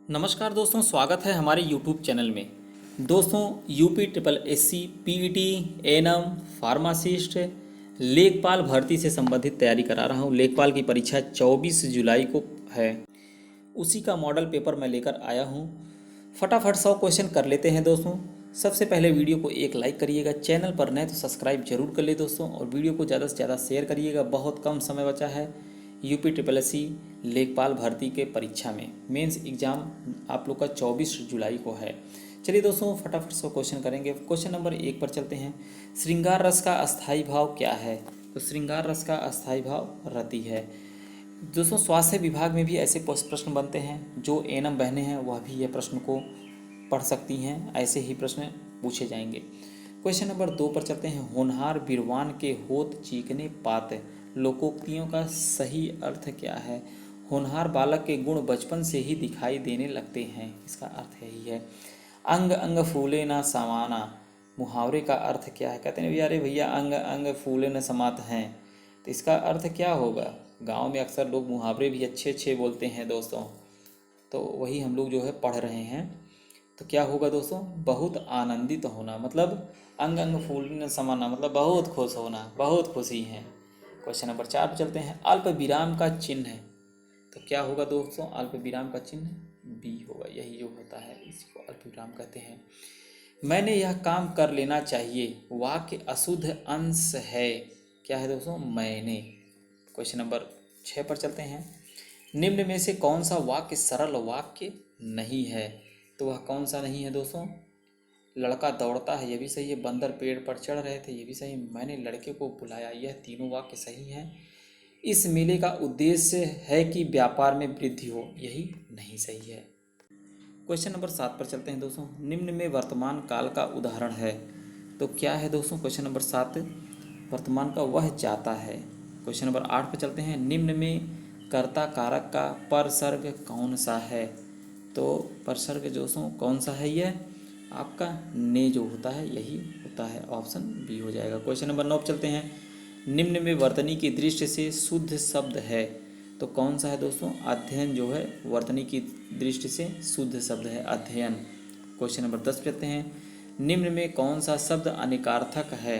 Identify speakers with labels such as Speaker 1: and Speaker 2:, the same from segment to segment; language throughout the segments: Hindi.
Speaker 1: नमस्कार दोस्तों, स्वागत है हमारे YouTube चैनल में। दोस्तों, UP triple SC PET ANM pharmacist लेखपाल भर्ती से संबंधित तैयारी करा रहा हूँ। लेखपाल की परीक्षा 24 जुलाई को है। उसी का मॉडल पेपर मैं लेकर आया हूँ। फटाफट 100 क्वेश्चन कर लेते हैं दोस्तों। सबसे पहले वीडियो को एक लाइक करिएगा, चैनल पर नए तो सब्सक्राइब जरूर कर ले दोस्तों, और वीडियो को ज़्यादा से ज़्यादा शेयर करिएगा। बहुत कम समय बचा है यूपी ट्रिपल एससी लेखपाल भर्ती के परीक्षा में। मेंस एग्ज़ाम आप लोग का 24 जुलाई को है। चलिए दोस्तों, फटाफट 100 क्वेश्चन करेंगे। क्वेश्चन नंबर 1 पर चलते हैं। श्रृंगार रस का अस्थायी भाव क्या है? तो श्रृंगार रस का अस्थायी भाव रति है। दोस्तों, स्वास्थ्य विभाग में भी ऐसे प्रश्न बनते हैं। जो एएनएम बहनें हैं वह भी यह प्रश्न को पढ़ सकती हैं। ऐसे ही प्रश्न पूछे जाएंगे। क्वेश्चन नंबर 2 पर चलते हैं। होनहार बिरवान के होत चीकने पात लोकोक्तियों का सही अर्थ क्या है? होनहार बालक के गुण बचपन से ही दिखाई देने लगते हैं, इसका अर्थ यही है। अंग अंग फूले ना समाना मुहावरे का अर्थ क्या है? कहते हैं अरे भैया, अंग अंग फूले न समात हैं, तो इसका अर्थ क्या होगा? गांव में अक्सर लोग मुहावरे भी अच्छे अच्छे बोलते हैं दोस्तों, तो वही हम लोग जो है पढ़ रहे हैं। तो क्या होगा दोस्तों? बहुत आनंदित होना, मतलब अंग अंग फूलने समाना मतलब बहुत खुश होना, बहुत खुशी है। क्वेश्चन नंबर 4 पर चलते हैं। अल्प विराम का चिन्ह है, तो क्या होगा दोस्तों? अल्प विराम का चिन्ह बी होगा। यही जो होता है इसी को अल्प विराम कहते हैं। मैंने यह काम कर लेना चाहिए वाक्य अशुद्ध अंश है। क्या है दोस्तों? मैंने। क्वेश्चन नंबर 6 पर चलते हैं। निम्न में से कौन सा वाक्य सरल वाक्य नहीं है? तो वह कौन सा नहीं है दोस्तों? लड़का दौड़ता है, यह भी सही है। बंदर पेड़ पर चढ़ रहे थे, यह भी सही। मैंने लड़के को बुलाया, यह तीनों वाक्य सही हैं। इस मेले का उद्देश्य है कि व्यापार में वृद्धि हो, यही नहीं सही है। क्वेश्चन नंबर 7 पर चलते हैं दोस्तों। निम्न में वर्तमान काल का उदाहरण है, तो क्या है दोस्तों? क्वेश्चन नंबर 7 वर्तमान का वह जाता है। क्वेश्चन नंबर 8 पर चलते हैं। निम्न में कर्ता कारक का परसर्ग कौन सा है? तो परसर्ग दोस्तों कौन सा है? यह आपका ने जो होता है यही होता है। ऑप्शन बी हो जाएगा। क्वेश्चन नंबर 9 पर चलते हैं। निम्न में वर्तनी की दृष्टि से शुद्ध शब्द है, तो कौन सा है दोस्तों? अध्ययन जो है वर्तनी की दृष्टि से शुद्ध शब्द है, अध्ययन। क्वेश्चन नंबर 10 पे आते हैं। निम्न में कौन सा शब्द अनेकार्थक है?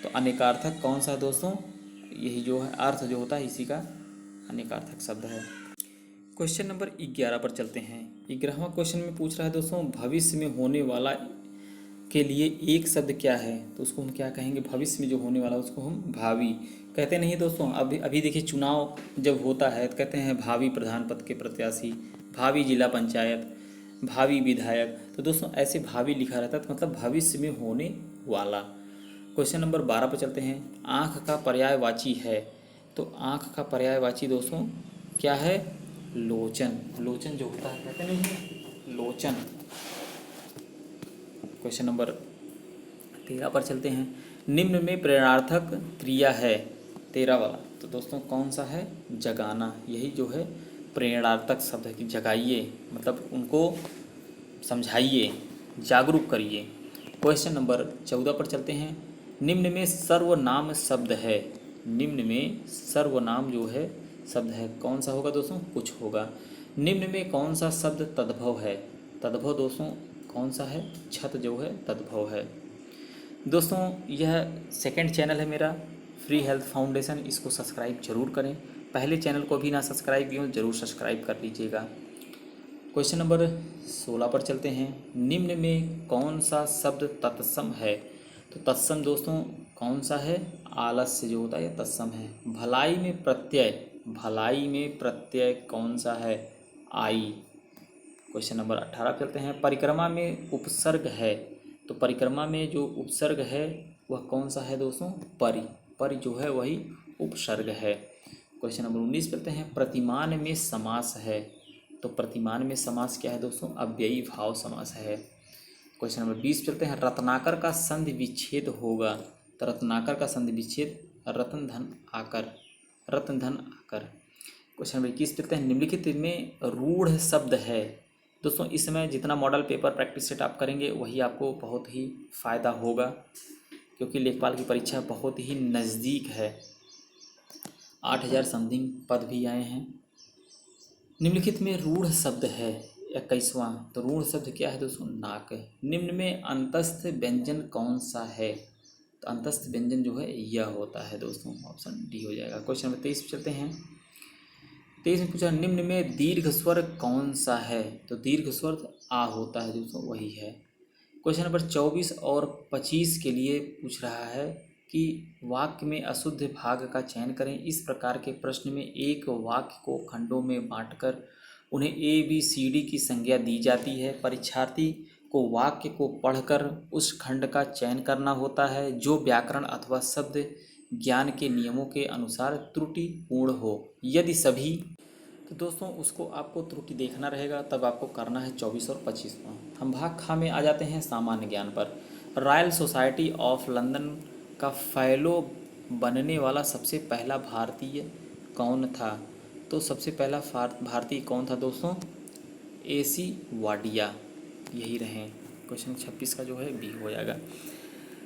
Speaker 1: तो अनेकार्थक कौन सा है दोस्तों? यही जो है अर्थ जो होता है इसी का अनेकार्थक शब्द है। क्वेश्चन नंबर 11 पर चलते हैं। 11वां क्वेश्चन में पूछ रहा है दोस्तों, भविष्य में होने वाला के लिए एक शब्द क्या है? तो उसको हम क्या कहेंगे? भविष्य में जो होने वाला उसको हम भावी कहते नहीं दोस्तों। अभी अभी देखिए, चुनाव जब होता है तो कहते हैं भावी प्रधान पद के प्रत्याशी, भावी जिला पंचायत, भावी विधायक। तो दोस्तों ऐसे भावी लिखा रहता है, तो मतलब भविष्य में होने वाला। क्वेश्चन नंबर 12 पर चलते हैं। आँख का पर्यायवाची है, तो आँख का पर्यायवाची दोस्तों क्या है? लोचन। लोचन जो होता है कहते नहीं लोचन। क्वेश्चन नंबर 13 पर चलते हैं। निम्न में प्रेरणार्थक क्रिया है, 13 वाला, तो दोस्तों कौन सा है? जगाना। यही जो है प्रेरणार्थक शब्द है कि जगाइए, मतलब उनको समझाइए, जागरूक करिए। क्वेश्चन नंबर 14 पर चलते हैं। निम्न में सर्वनाम शब्द है, निम्न में सर्वनाम जो है शब्द है, कौन सा होगा दोस्तों? कुछ होगा। निम्न में कौन सा शब्द तद्भव है? तद्भव दोस्तों कौन सा है? छत जो है तद्भव है। दोस्तों यह सेकंड चैनल है मेरा, फ्री हेल्थ फाउंडेशन, इसको सब्सक्राइब जरूर करें। पहले चैनल को भी ना सब्सक्राइब किया हो, जरूर सब्सक्राइब कर लीजिएगा। क्वेश्चन नंबर 16 पर चलते हैं। निम्न में कौन सा शब्द तत्सम है? तो तत्सम दोस्तों कौन सा है? आलस्य जो होता है यह तत्सम है। भलाई में प्रत्यय, भलाई में प्रत्यय कौन सा है? आई। क्वेश्चन नंबर 18 पर चलते हैं। परिक्रमा में उपसर्ग है, तो परिक्रमा में जो उपसर्ग है वह कौन सा है दोस्तों? परि। परि जो है वही उपसर्ग है। क्वेश्चन नंबर 19 पर चलते हैं। प्रतिमान में समास है, तो प्रतिमान में समास क्या है दोस्तों? अव्ययी भाव समास है। क्वेश्चन नंबर 20 चलते हैं। रत्नाकर का संधि विच्छेद होगा, तो रत्नाकर का संधि विच्छेद रत्न धन आकर, रत्न धन आकर। क्वेश्चन नंबर 21 चलते हैं। निम्नलिखित में रूढ़ शब्द है, दोस्तों इस समय जितना मॉडल पेपर प्रैक्टिस सेट आप करेंगे वही आपको बहुत ही फ़ायदा होगा, क्योंकि लेखपाल की परीक्षा बहुत ही नज़दीक है। 8000 समथिंग पद भी आए हैं। निम्नलिखित में रूढ़ शब्द है, 21वां, तो ऋण शब्द क्या है दोस्तों? नाक। निम्न में अंतस्थ व्यंजन कौन सा है? तो अंतस्थ व्यंजन जो है यह होता है दोस्तों, ऑप्शन डी हो जाएगा। क्वेश्चन नंबर 23 पे चलते हैं। 23 में पूछा निम्न में दीर्घ स्वर कौन सा है? तो दीर्घ स्वर आ होता है दोस्तों, वही है। क्वेश्चन नंबर 24 और 25 के लिए पूछ रहा है कि वाक्य में अशुद्ध भाग का चयन करें। इस प्रकार के प्रश्न में एक वाक्य को खंडों में बांटकर उन्हें ए बी सी डी की संज्ञा दी जाती है। परीक्षार्थी को वाक्य को पढ़कर उस खंड का चयन करना होता है जो व्याकरण अथवा शब्द ज्ञान के नियमों के अनुसार त्रुटिपूर्ण हो। यदि सभी, तो दोस्तों उसको आपको त्रुटि देखना रहेगा, तब आपको करना है 24 और 25 में। हम भाग खा में आ जाते हैं सामान्य ज्ञान पर। रॉयल सोसाइटी ऑफ लंदन का फेलो बनने वाला सबसे पहला भारतीय कौन था? तो सबसे पहला भारतीय कौन था दोस्तों? AC वाडिया, यही रहे। क्वेश्चन 26 का जो है बी हो जाएगा।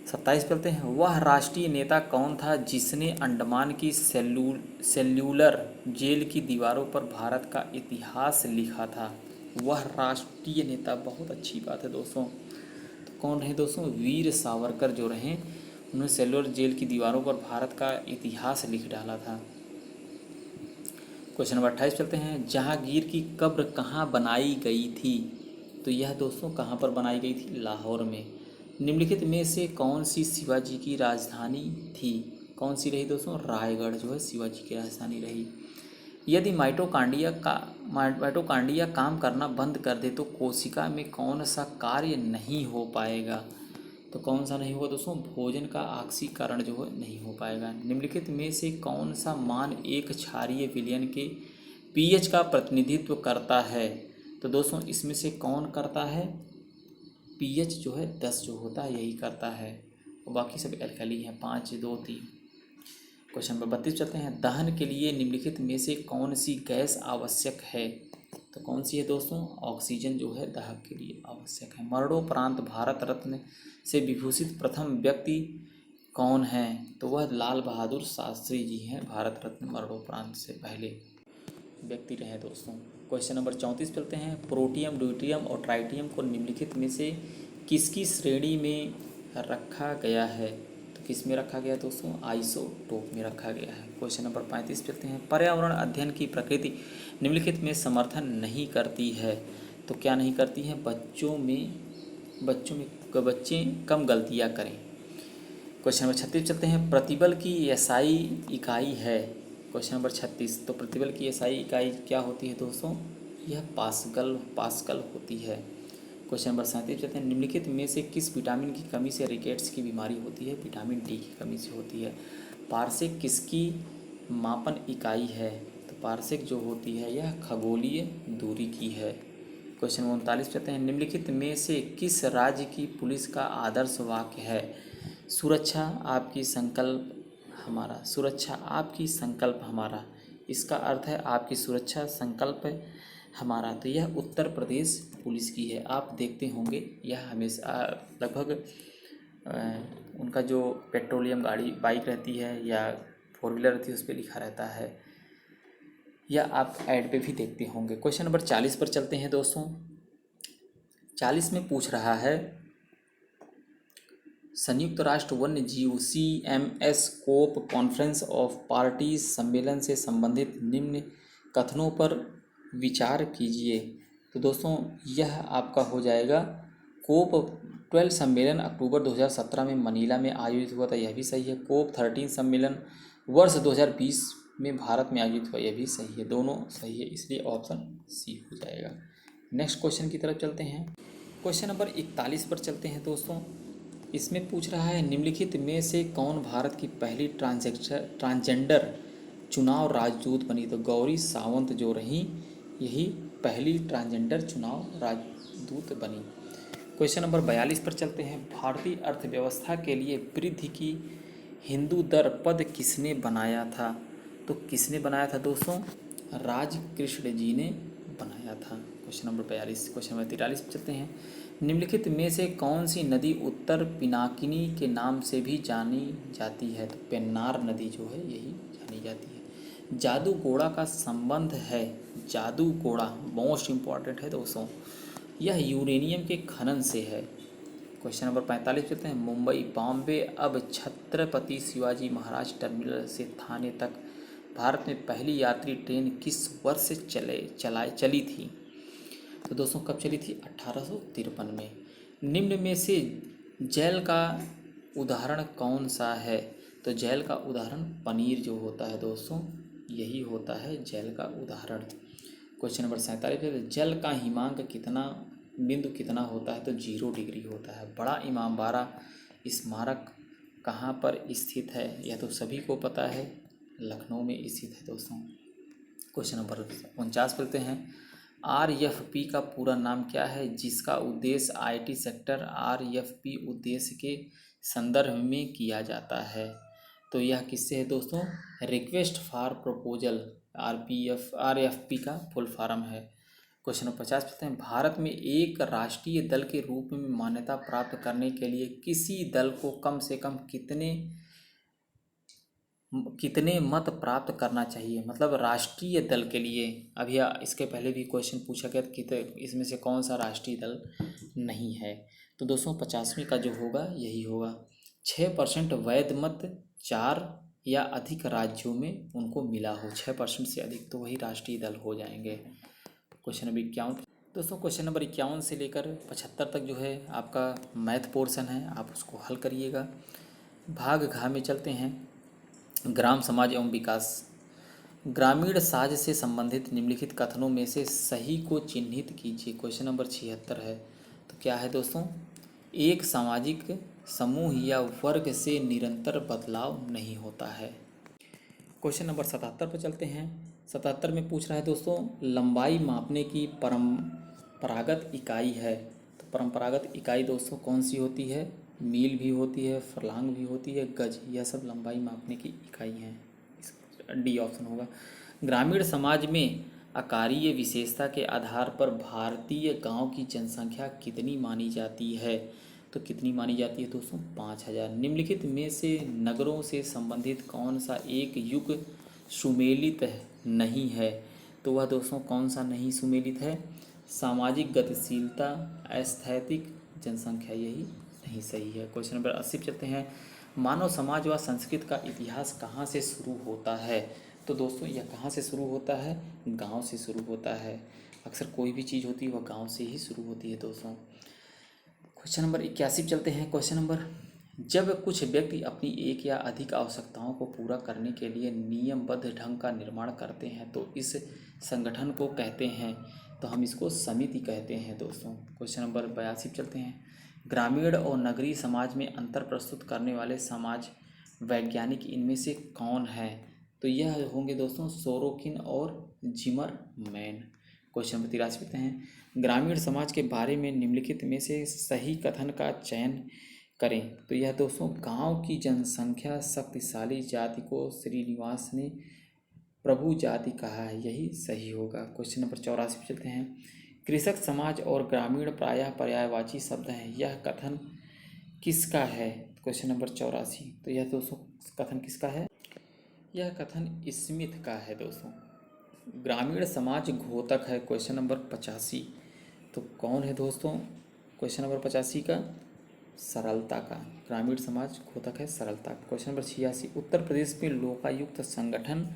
Speaker 1: 27 करते हैं। वह राष्ट्रीय नेता कौन था जिसने अंडमान की सेल्यूलर जेल की दीवारों पर भारत का इतिहास लिखा था? वह राष्ट्रीय नेता, बहुत अच्छी बात है दोस्तों। तो कौन रहे दोस्तों? वीर सावरकर जो रहे, उन्होंने सेल्यूलर जेल की दीवारों पर भारत का इतिहास लिख डाला था। क्वेश्चन नंबर 28 चलते हैं। जहांगीर की कब्र कहाँ बनाई गई थी? तो यह दोस्तों कहाँ पर बनाई गई थी? लाहौर में। निम्नलिखित में से कौन सी शिवाजी की राजधानी थी? कौन सी रही दोस्तों? रायगढ़ जो है शिवाजी की राजधानी रही। यदि माइटोकांड्रिया काम करना बंद कर दे तो कोशिका में कौन सा कार्य नहीं हो पाएगा? तो कौन सा नहीं होगा दोस्तों? भोजन का ऑक्सीकरण जो है नहीं हो पाएगा। निम्नलिखित में से कौन सा मान एक क्षारीय विलयन के pH का प्रतिनिधित्व करता है? तो दोस्तों इसमें से कौन करता है? pH जो है 10 जो होता है यही करता है, और बाकी सब एल्कली हैं, 5 2 3। क्वेश्चन नंबर 32 चलते हैं। दहन के लिए निम्नलिखित में से कौन सी गैस आवश्यक है? तो कौन सी है दोस्तों? ऑक्सीजन जो है दहन के लिए आवश्यक है। मरणोपरांत भारत रत्न से विभूषित प्रथम व्यक्ति कौन है? तो वह लाल बहादुर शास्त्री जी हैं। भारत रत्न मरणोपरांत से पहले व्यक्ति रहे दोस्तों। क्वेश्चन नंबर 34 चलते हैं। प्रोटियम, ड्यूटेरियम और ट्राइटियम को निम्नलिखित में से किसकी श्रेणी में रखा गया है? तो किस में रखा गया दोस्तों? आइसोटोप में रखा गया है। क्वेश्चन नंबर 35 चलते हैं। पर्यावरण अध्ययन की प्रकृति निम्नलिखित में समर्थन नहीं करती है। तो क्या नहीं करती है? बच्चे कम गलतियाँ करें। क्वेश्चन नंबर 36 चलते हैं। प्रतिबल की एसआई इकाई है। क्वेश्चन नंबर 36, तो प्रतिबल की एसआई इकाई क्या होती है दोस्तों? यह पास्कल होती है। क्वेश्चन नंबर 37 चलते हैं। निम्नलिखित में से किस विटामिन की कमी से रिकेट्स की बीमारी होती है? विटामिन डी की कमी से होती है। पारसेक किसकी मापन इकाई है? तो पारसेक जो होती है यह खगोलीय दूरी की है। क्वेश्चन 39 चलते हैं। निम्नलिखित में से किस राज्य की पुलिस का आदर्श वाक्य है? सुरक्षा आपकी संकल्प हमारा, सुरक्षा आपकी संकल्प हमारा। इसका अर्थ है आपकी सुरक्षा संकल्प हमारा। तो यह उत्तर प्रदेश पुलिस की है। आप देखते होंगे यह हमेशा लगभग उनका जो पेट्रोलियम गाड़ी बाइक रहती है या 4 व्हीलर रहती है उस पर लिखा रहता है, या आप ऐड पे भी देखते होंगे। क्वेश्चन नंबर 40 पर चलते हैं दोस्तों। 40 में पूछ रहा है संयुक्त राष्ट्र वन्य जीव CMS COP conference of parties सम्मेलन से संबंधित निम्न कथनों पर विचार कीजिए। तो दोस्तों यह आपका हो जाएगा कोप 12 सम्मेलन अक्टूबर 2017 में मनीला में आयोजित हुआ था, यह भी सही है। कोप 13 सम्मेलन वर्ष 2020 में भारत में आयोजित हुआ, यह भी सही है। दोनों सही है, इसलिए ऑप्शन सी हो जाएगा। नेक्स्ट क्वेश्चन की तरफ चलते हैं। क्वेश्चन नंबर 41 पर चलते हैं दोस्तों। इसमें पूछ रहा है निम्नलिखित में से कौन भारत की पहली ट्रांसजेंडर चुनाव राजदूत बनी? तो गौरी सावंत जो रही यही पहली ट्रांसजेंडर चुनाव राजदूत बनी। क्वेश्चन नंबर 42 पर चलते हैं। भारतीय अर्थव्यवस्था के लिए वृद्धि की हिंदू दर पद किसने बनाया था? तो किसने बनाया था दोस्तों? राजकृष्ण जी ने बनाया था। Question number 42। क्वेश्चन नंबर 43 पर चलते हैं। निम्नलिखित में से कौन सी नदी उत्तर पिनाकिनी के नाम से भी जानी जाती है? तो पेन्नार नदी जो है यही जानी जाती है। जादू घोड़ा का संबंध है, जादू घोड़ा मोस्ट इम्पॉर्टेंट है दोस्तों, यह यूरेनियम के खनन से है। क्वेश्चन नंबर 45 चलते हैं। मुंबई बॉम्बे अब छत्रपति शिवाजी महाराज टर्मिनल से थाने तक भारत में पहली यात्री ट्रेन किस वर्ष चली थी? तो दोस्तों कब चली थी? 1853 में। निम्न में से जेल का उदाहरण कौन सा है? तो जेल का उदाहरण पनीर जो होता है दोस्तों, यही होता है जेल का उदाहरण। क्वेश्चन नंबर 47, जल का हिमांक कितना बिंदु कितना होता है? तो 0 डिग्री होता है। बड़ा इमामबाड़ा स्मारक कहाँ पर स्थित है? यह तो सभी को पता है, लखनऊ में स्थित है दोस्तों। क्वेश्चन नंबर 49 पढ़ते हैं। RFP का पूरा नाम क्या है, जिसका उद्देश्य IT सेक्टर RFP उद्देश्य के संदर्भ में किया जाता है? तो यह किससे है दोस्तों? रिक्वेस्ट फॉर प्रपोजल, RFP का फुल फॉर्म है। क्वेश्चन नंबर 50 पूछते हैं। भारत में एक राष्ट्रीय दल के रूप में मान्यता प्राप्त करने के लिए किसी दल को कम से कम कितने मत प्राप्त करना चाहिए? मतलब राष्ट्रीय दल के लिए, अभी इसके पहले भी क्वेश्चन पूछा गया कि इसमें से कौन सा राष्ट्रीय दल नहीं है? तो दोस्तों 50वीं का जो होगा यही होगा। 6% वैध मत 4 या अधिक राज्यों में उनको मिला हो, 6% से अधिक, तो वही राष्ट्रीय दल हो जाएंगे। क्वेश्चन नंबर 51 दोस्तों, क्वेश्चन नंबर 51 से लेकर 75 तक जो है आपका मैथ पोर्शन है, आप उसको हल करिएगा। भाग घ में चलते हैं। ग्राम समाज एवं विकास। ग्रामीण साज से संबंधित निम्नलिखित कथनों में से सही को चिन्हित कीजिए। क्वेश्चन नंबर 76 है। तो क्या है दोस्तों? एक सामाजिक समूह या वर्ग से निरंतर बदलाव नहीं होता है। क्वेश्चन नंबर 77 पर चलते हैं। 77 में पूछ रहा है दोस्तों, लंबाई मापने की परंपरागत इकाई है। तो परंपरागत इकाई दोस्तों कौन सी होती है? मील भी होती है, फरलांग भी होती है, गज, यह सब लंबाई मापने की इकाई हैं। डी ऑप्शन होगा। ग्रामीण समाज में आकारीय विशेषता के आधार पर भारतीय गांव की जनसंख्या कितनी मानी जाती है? तो कितनी मानी जाती है दोस्तों? 5000। निम्नलिखित में से नगरों से संबंधित कौन सा एक युग सुमेलित नहीं है? तो वह दोस्तों कौन सा नहीं सुमेलित है? सामाजिक गतिशीलता, एस्थेटिक, जनसंख्या, यही नहीं सही है। क्वेश्चन नंबर 80 चलते हैं। मानव समाज व संस्कृति का इतिहास कहाँ से शुरू होता है? तो दोस्तों यह कहाँ से शुरू होता है? गांव से शुरू होता है। अक्सर कोई भी चीज़ होती है वह गांव से ही शुरू होती है दोस्तों। क्वेश्चन नंबर 81 चलते हैं। क्वेश्चन नंबर, जब कुछ व्यक्ति अपनी एक या अधिक आवश्यकताओं को पूरा करने के लिए नियमबद्ध ढंग का निर्माण करते हैं तो इस संगठन को कहते हैं? तो हम इसको समिति कहते हैं दोस्तों। क्वेश्चन नंबर 82 चलते हैं। ग्रामीण और नगरीय समाज में अंतर प्रस्तुत करने वाले समाज वैज्ञानिक इनमें से कौन है? तो यह होंगे दोस्तों सोरोकिन और जिमरमैन। क्वेश्चन नंबर 83 पूछते हैं। ग्रामीण समाज के बारे में निम्नलिखित में से सही कथन का चयन करें। तो यह दोस्तों, गांव की जनसंख्या शक्तिशाली जाति को श्रीनिवास ने प्रभु जाति कहा है, यही सही होगा। क्वेश्चन नंबर 84 पे चलते हैं। कृषक समाज और ग्रामीण प्रायः पर्यायवाची शब्द हैं, यह कथन किसका है? Question number 84। तो यह दोस्तों कथन किसका है? यह कथन स्मिथ का है दोस्तों। ग्रामीण समाज घोतक है। Question number 85। तो कौन है दोस्तों क्वेश्चन नंबर 85 का? सरलता का। ग्रामीण समाज घोतक है सरलता। Question number 86। उत्तर प्रदेश में लोकायुक्त संगठन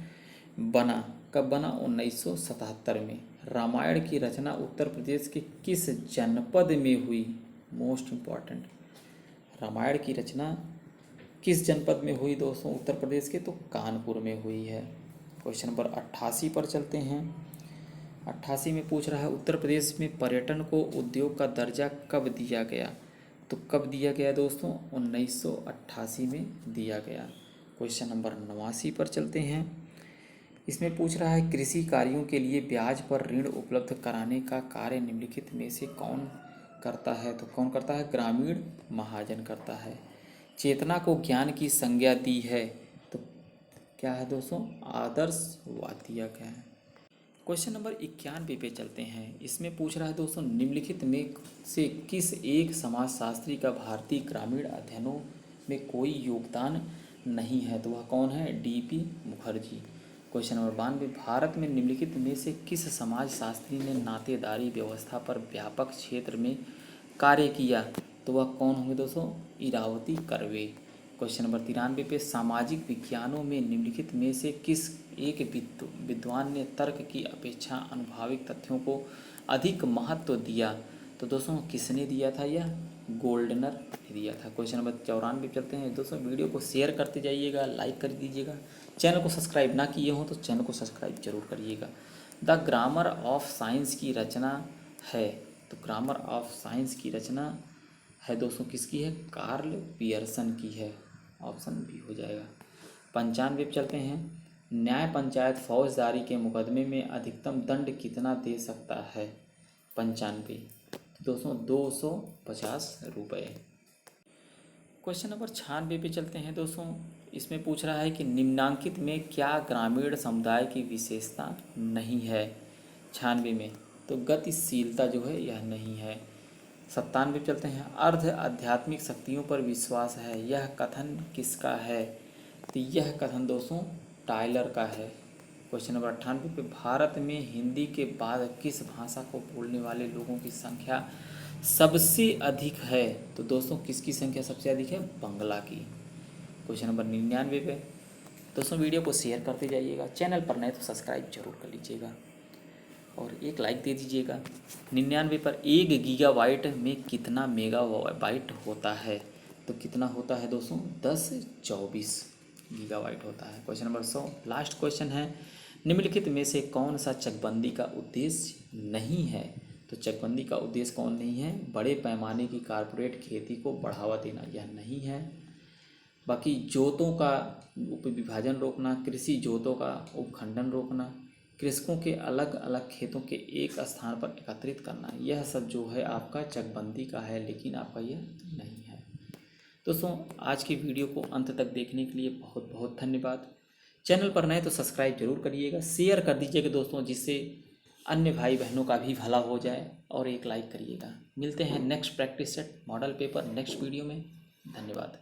Speaker 1: बना कब बना? 1977 में। रामायण की रचना उत्तर प्रदेश के किस जनपद में हुई? मोस्ट इम्पॉर्टेंट, रामायण की रचना किस जनपद में हुई दोस्तों उत्तर प्रदेश के? तो कानपुर में हुई है। क्वेश्चन नंबर 88 पर चलते हैं। 88 में पूछ रहा है, उत्तर प्रदेश में पर्यटन को उद्योग का दर्जा कब दिया गया? तो कब दिया गया दोस्तों? 1988 में दिया गया। क्वेश्चन नंबर 89 पर चलते हैं। इसमें पूछ रहा है, कृषि कार्यों के लिए ब्याज पर ऋण उपलब्ध कराने का कार्य निम्नलिखित में से कौन करता है? तो कौन करता है? ग्रामीण महाजन करता है। चेतना को ज्ञान की संज्ञा दी है, तो क्या है दोस्तों? आदर्शवाद दिया गया है। क्वेश्चन नंबर 91 पे चलते हैं। इसमें पूछ रहा है दोस्तों, निम्नलिखित में से किस एक समाजशास्त्री का भारतीय ग्रामीण अध्ययनों में कोई योगदान नहीं है? तो वह कौन है? DP Mukherjee. Question number 92, Bharat में निम्नलिखित में से किस समाजशास्त्री ने नातेदारी व्यवस्था पर व्यापक क्षेत्र में कार्य किया? तो वह कौन होंगे दोस्तों? इरावती कर्वे। क्वेश्चन नंबर 93 पे, सामाजिक विज्ञानों में निम्नलिखित में से किस एक विद्वान ने तर्क की अपेक्षा अनुभाविक तथ्यों को अधिक महत्व दिया? तो दोस्तों किसने दिया था? यह गोल्डनर ने दिया था। क्वेश्चन नंबर 94 चलते हैं दोस्तों। वीडियो को शेयर करते जाइएगा, लाइक कर दीजिएगा। चैनल को सब्सक्राइब ना किए हों तो चैनल को सब्सक्राइब जरूर करिएगा। द ग्रामर ऑफ साइंस की रचना है, तो ग्रामर ऑफ साइंस की रचना है दोस्तों किसकी है? कार्ल पियर्सन की है। ऑप्शन बी हो जाएगा। 95 पे चलते हैं। न्याय पंचायत फौजदारी के मुकदमे में अधिकतम दंड कितना दे सकता है? 95 दोस्तों 250 रुपये। क्वेश्चन नंबर 96 पे चलते हैं दोस्तों। इसमें पूछ रहा है कि निम्नांकित में क्या ग्रामीण समुदाय की विशेषता नहीं है? 96 में तो गतिशीलता जो है यह नहीं है। 97 पे चलते हैं। अर्ध आध्यात्मिक शक्तियों पर विश्वास है, यह कथन किसका है? तो यह कथन दोस्तों टायलर का है। क्वेश्चन नंबर 98 पे, भारत में हिंदी के बाद किस भाषा को बोलने वाले लोगों की संख्या सबसे अधिक है? तो दोस्तों किसकी संख्या सबसे अधिक है? बंगला की। क्वेश्चन नंबर 99 पे दोस्तों वीडियो को शेयर करते जाइएगा। चैनल पर नए तो सब्सक्राइब जरूर कर लीजिएगा और एक लाइक दे दीजिएगा। 99 पर 1 गीगाबाइट में कितना मेगाबाइट होता है? तो कितना होता है दोस्तों? 1024 गीगाबाइट होता है। क्वेश्चन नंबर 100 लास्ट क्वेश्चन है। निम्नलिखित में से कौन सा चकबंदी का उद्देश्य नहीं है? तो चकबंदी का उद्देश्य कौन नहीं है? बड़े पैमाने की कारपोरेट खेती को बढ़ावा देना, यह नहीं है। बाकी जोतों का उपविभाजन रोकना, कृषि जोतों का उपखंडन रोकना, कृषकों के अलग अलग खेतों के एक स्थान पर एकत्रित करना, यह सब जो है आपका चकबंदी का है, लेकिन आपका यह नहीं है। दोस्तों आज की वीडियो को अंत तक देखने के लिए बहुत बहुत धन्यवाद। चैनल पर नए तो सब्सक्राइब जरूर करिएगा, शेयर कर दीजिएगा दोस्तों, जिससे अन्य भाई बहनों का भी भला हो जाए, और एक लाइक करिएगा। मिलते हैं next practice set model paper next video में। धन्यवाद।